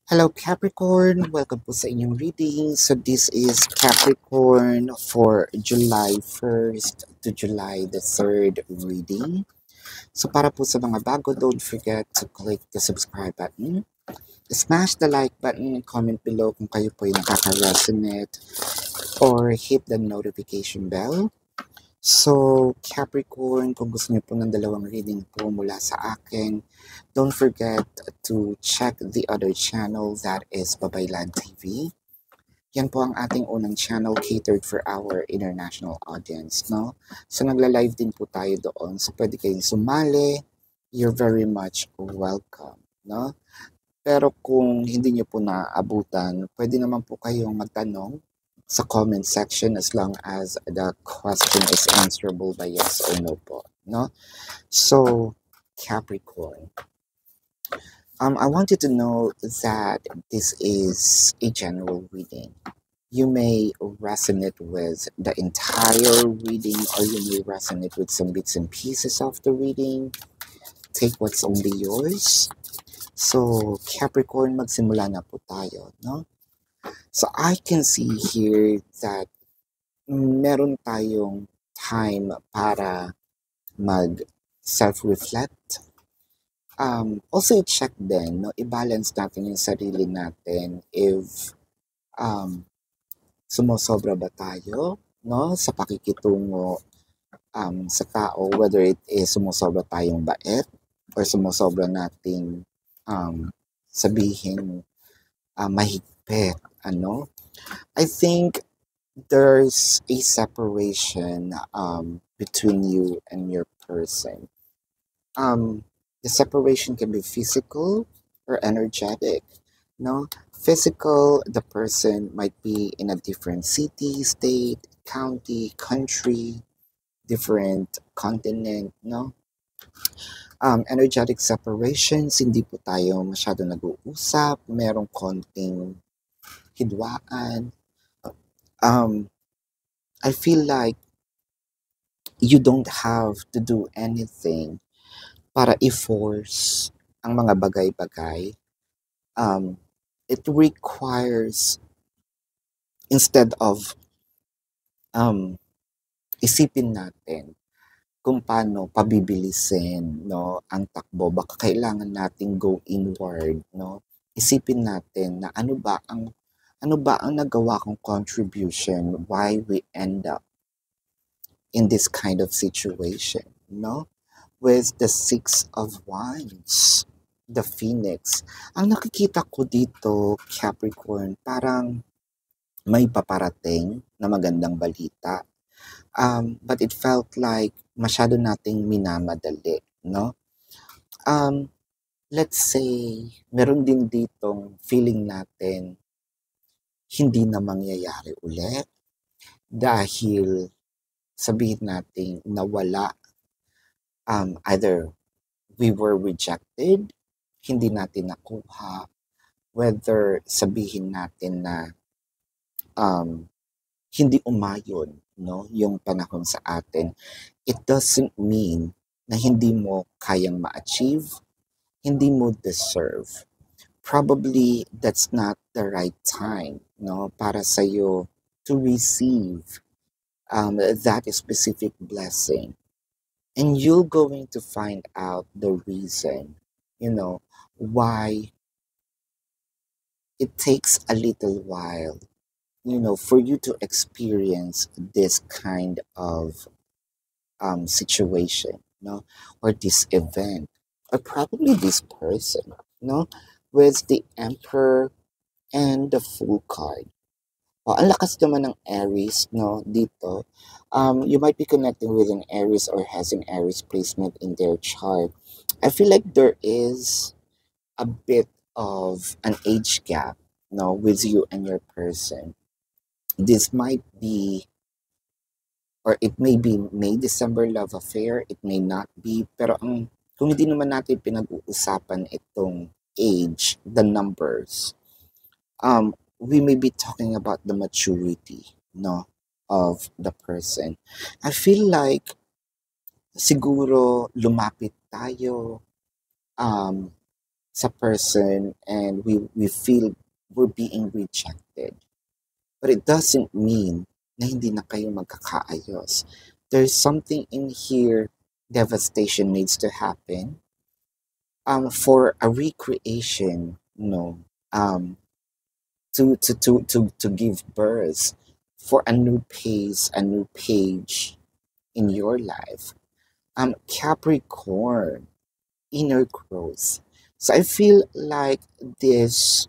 Hello Capricorn, welcome po sa inyong reading. So this is Capricorn for July 1st to July the 3rd reading. So para po sa mga bago, don't forget to click the subscribe button. Smash the like button and comment below kung kayo po ay nakaka-resonate or hit the notification bell. So, Capricorn, kung gusto niyo po ng dalawang reading po mula sa akin, don't forget to check the other channel that is Babaylan TV. Yan po ang ating unang channel catered for our international audience, no? So, nagla-live din po tayo doon. So, pwede kayong sumali. You're very much welcome, no? Pero kung hindi niyo po naabutan, pwede naman po kayong magtanong sa comment section as long as the question is answerable by yes or no po, no? So, Capricorn, I want you to know that this is a general reading. You may resonate with the entire reading or you may resonate with some bits and pieces of the reading. Take what's only yours. So, Capricorn, magsimula na po tayo, no? So, I can see here that meron tayong time para mag self-reflect. Also, i-check din, no? I-balance natin yung sarili natin if sumosobra ba tayo, no? Sa pakikitungo sa tao, whether it is sumosobra tayong bait or sumosobra nating sabihin mahigpit, ano? I think there's a separation between you and your person. The separation can be physical or energetic. No, physical, the person might be in a different city, state, county, country, different continent. No, energetic separations, hindi po tayo masyado nag-uusap, merong konting hidwaan. I feel like you don't have to do anything para i-force ang mga bagay-bagay. It requires, instead of isipin natin kung paano pabibilisin, no, ang takbo, baka kailangan nating go inward, no? Isipin natin na ano ba ang nagawa kong contribution why we end up in this kind of situation, no? With the Six of Wands, the Phoenix. Ang nakikita ko dito, Capricorn, parang may paparating na magandang balita. But it felt like masyado nating minamadali, no? Let's say, meron din ditong feeling natin hindi na mangyayari ulit dahil sabihin natin nawala, either we were rejected, hindi natin nakuha, whether sabihin natin na hindi umayon, no, yung panahon sa atin. It doesn't mean na hindi mo kayang ma-achieve, hindi mo deserve. Probably that's not the right time, no, para sa'yo to receive that specific blessing. And you're going to find out the reason, why it takes a little while, for you to experience this kind of situation, or this event, or probably this person, with the Emperor and the Fool card. Oh, ang lakas naman ng Aries, no, dito. You might be connecting with an Aries or has an Aries placement in their chart. I feel like there is a bit of an age gap, no, with you and your person. This might be, or it may be May, December love affair, it may not be, pero kung hindi naman natin pinag-uusapan itong age, the numbers, we may be talking about the maturity, no, of the person. I feel like siguro lumapit tayo, sa person and we feel we're being rejected. But it doesn't mean na hindi na kayo magkakaayos. There's something in here, devastation needs to happen for a recreation, um, to give birth for a new pace, a new page in your life. Capricorn, inner growth. So I feel like this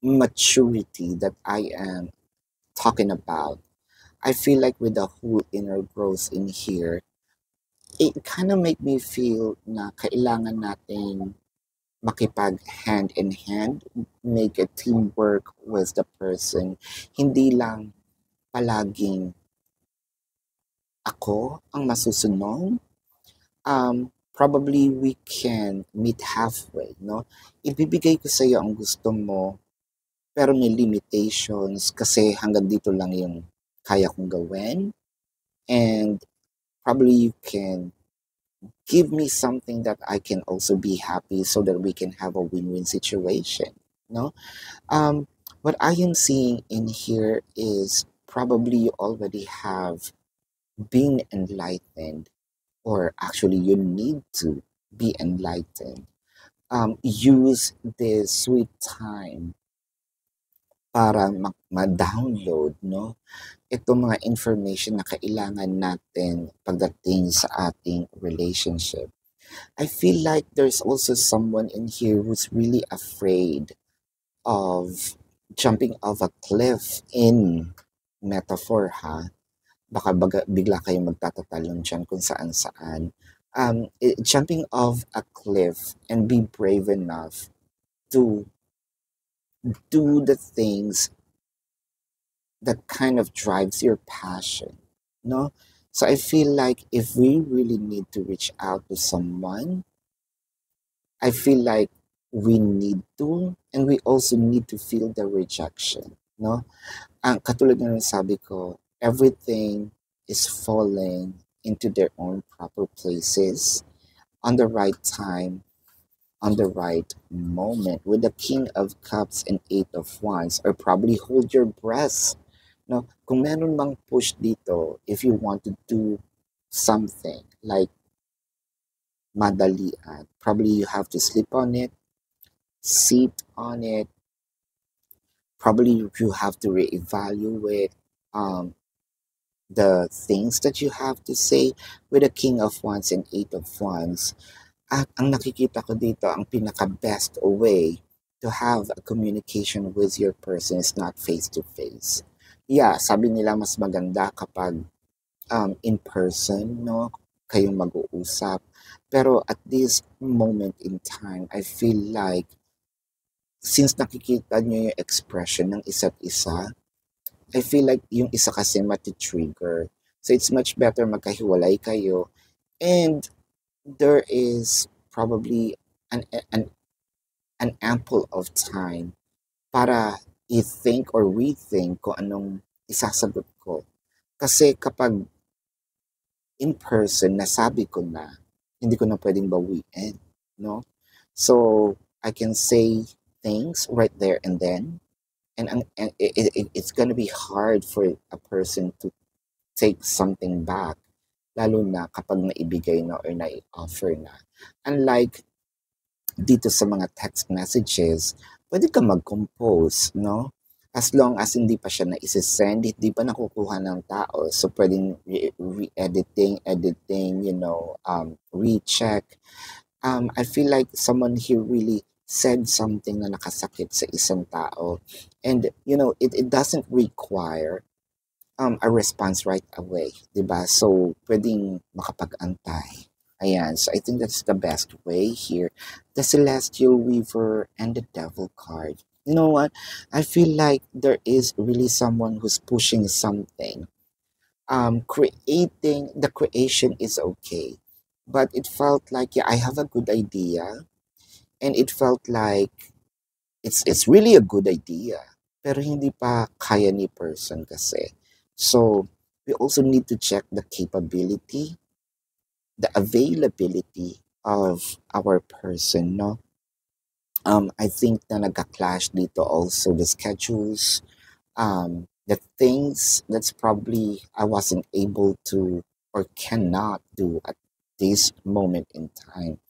maturity that I am talking about, I feel like with the whole inner growth in here, it kind of make me feel na kailangan nating makipag hand in hand, make a teamwork with the person. Hindi lang palaging ako ang masusunod. Probably we can meet halfway, no? Ibibigay ko sa iyo ang gusto mo, pero may limitations kasi hanggang dito lang yung kaya kong gawin. And probably you can give me something that I can also be happy so that we can have a win-win situation, no? What I am seeing in here is probably you already have been enlightened, or actually you need to be enlightened. Use this sweet time para ma-download, no? Itong mga information na kailangan natin pagdating sa ating relationship. I feel like there's also someone in here who's really afraid of jumping off a cliff in metaphor, ha? Baka bigla kayong magtatatalon dyan kung saan-saan. Jumping off a cliff and be brave enough to do the things that kind of drives your passion, no? So I feel like if we really need to reach out to someone, I feel like we need to, and we also need to feel the rejection, no? Ang katulad ng sabi ko, everything is falling into their own proper places on the right time, on the right moment. With the King of Cups and Eight of Wands, or probably hold your breath. No, kung meron mang push dito, if you want to do something like madalian, probably you have to sleep on it, sit on it, probably you have to reevaluate the things that you have to say. With the King of Wands and Eight of Wands, at ang nakikita ko dito, ang pinaka-best way to have a communication with your person is not face-to-face. Yeah, sabi nila mas maganda kapag in person, no? Kayong mag-uusap. Pero at this moment in time, I feel like since nakikita nyo yung expression ng isa't isa, I feel like yung isa kasi mati-trigger. So it's much better magkahiwalay kayo, and there is probably an, an, an ample of time para i-think or rethink kung anong isasagot ko. Kasi kapag in person, nasabi ko na, hindi ko na pwedeng bawiin, no? So, I can say things right there and then, and it's gonna be hard for a person to take something back, lalo na kapag naibigay na or na-offer na. Unlike dito sa mga text messages, pwede ka mag-compose, no? As long as hindi pa siya na-send, hindi pa nakukuha ng tao. So, pwedeng editing, recheck. I feel like someone here really said something na nakasakit sa isang tao. And, it doesn't require a response right away, diba? So, pwedeng makapag-antay. Ayan, so I think that's the best way here. The Celestial Weaver and the Devil card. You know what? I feel like there is really someone who's pushing something. Creating, the creation is okay. But it felt like, yeah, I have a good idea. And it felt like it's really a good idea. Pero hindi pa kaya ni person kasi. So, we also need to check the capability, the availability, of our person, no? I think na nagka-clash dito also the schedules, the things that's probably I wasn't able to or cannot do at this moment in time.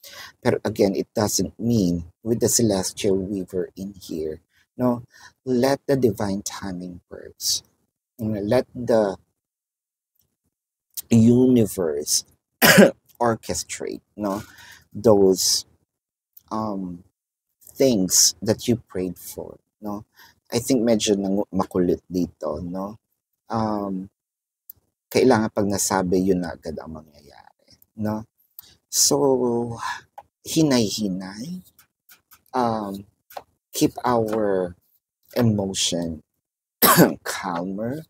But again, it doesn't mean with the celestial weaver in here, no, let the divine timing works. Let the universe orchestrate, no, those um things that you prayed for, no? I think medyo makulit dito, no? Um, kailangan pag nasabi yun na agad ang mangyayari, no? So, hinay-hinay, um, keep our emotion calmer,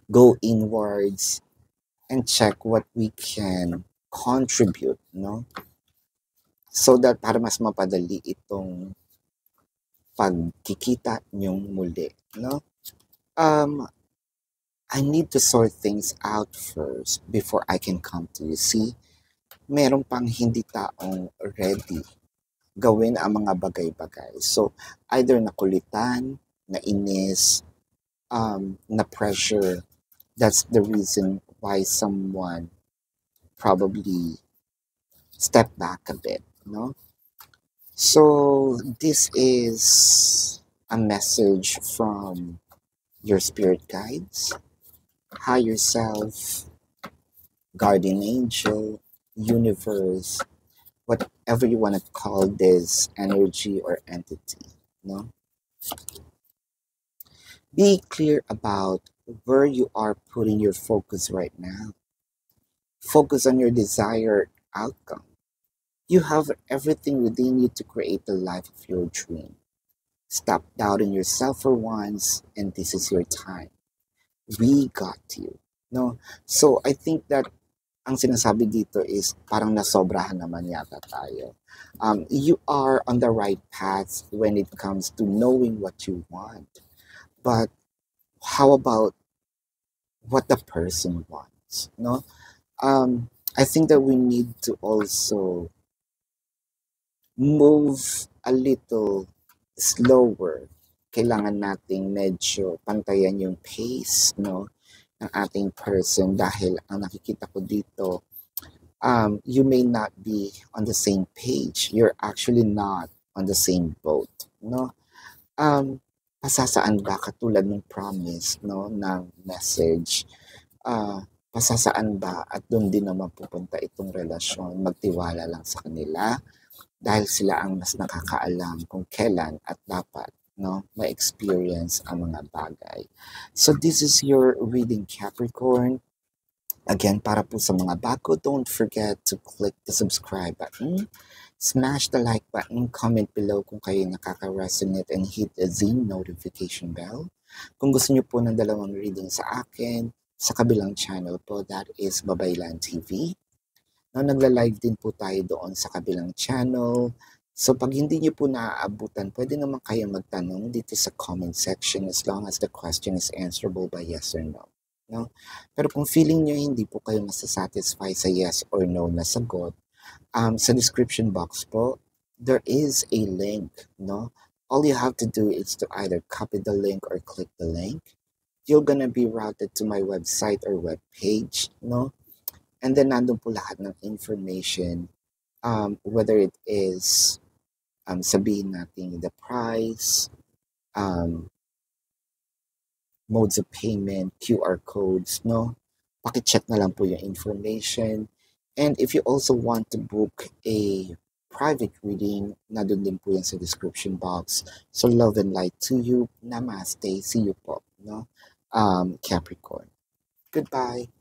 go inwards, and check what we can contribute, no? So that para mas mapadali itong pagkikita niyong muli, no? Um, I need to sort things out first before I can come to you. See, meron pang hindi taong ready gawin ang mga bagay-bagay. So, either nakulitan, nainis, na pressure. That's the reason why someone probably step back a bit, no? So, this is a message from your spirit guides, higher self, guardian angel, universe, whatever you want to call this energy or entity, no? Be clear about where you are putting your focus right now. Focus on your desired outcome. You have everything within you to create the life of your dream. Stop doubting yourself for once, and this is your time. We got you. No? So I think that ang sinasabi dito is parang nasobrahan naman yata tayo. You are on the right path when it comes to knowing what you want. But how about what the person wants? No? I think that we need to also move a little slower. Kailangan nating medyo pantayan yung pace, no, ng ating person dahil ang nakikita ko dito, you may not be on the same page. You're actually not on the same boat, no? Pasasaan ba katulad ng promise, no, ng message? Pasasaan ba at doon din naman pupunta itong relasyon? Magtiwala lang sa kanila dahil sila ang mas nakakaalam kung kailan at dapat, no, ma-experience ang mga bagay. So this is your reading, Capricorn. Again, para po sa mga bago, don't forget to click the subscribe button, smash the like button, comment below kung kayo nakaka-resonate, and hit the notification bell. Kung gusto niyo po ng dalawang reading sa akin, sa kabilang channel po, that is Babaylan TV. No, nagla-live din po tayo doon sa kabilang channel. So pag hindi niyo po naaabutan, pwede naman kayo magtanong dito sa comment section as long as the question is answerable by yes or no. No? Pero kung feeling niyo hindi po kayo masasatisfy sa yes or no na sagot, sa description box po, there is a link. No? All you have to do is to either copy the link or click the link. You're gonna be routed to my website or web page. No? And then nandun po lahat ng information, whether it is sabihin natin the price, modes of payment, QR codes, no? Pakicheck na lang po yung information. And if you also want to book a private reading, nandun din po yan sa description box. So love and light to you. Namaste. See you po, no? Capricorn. Goodbye.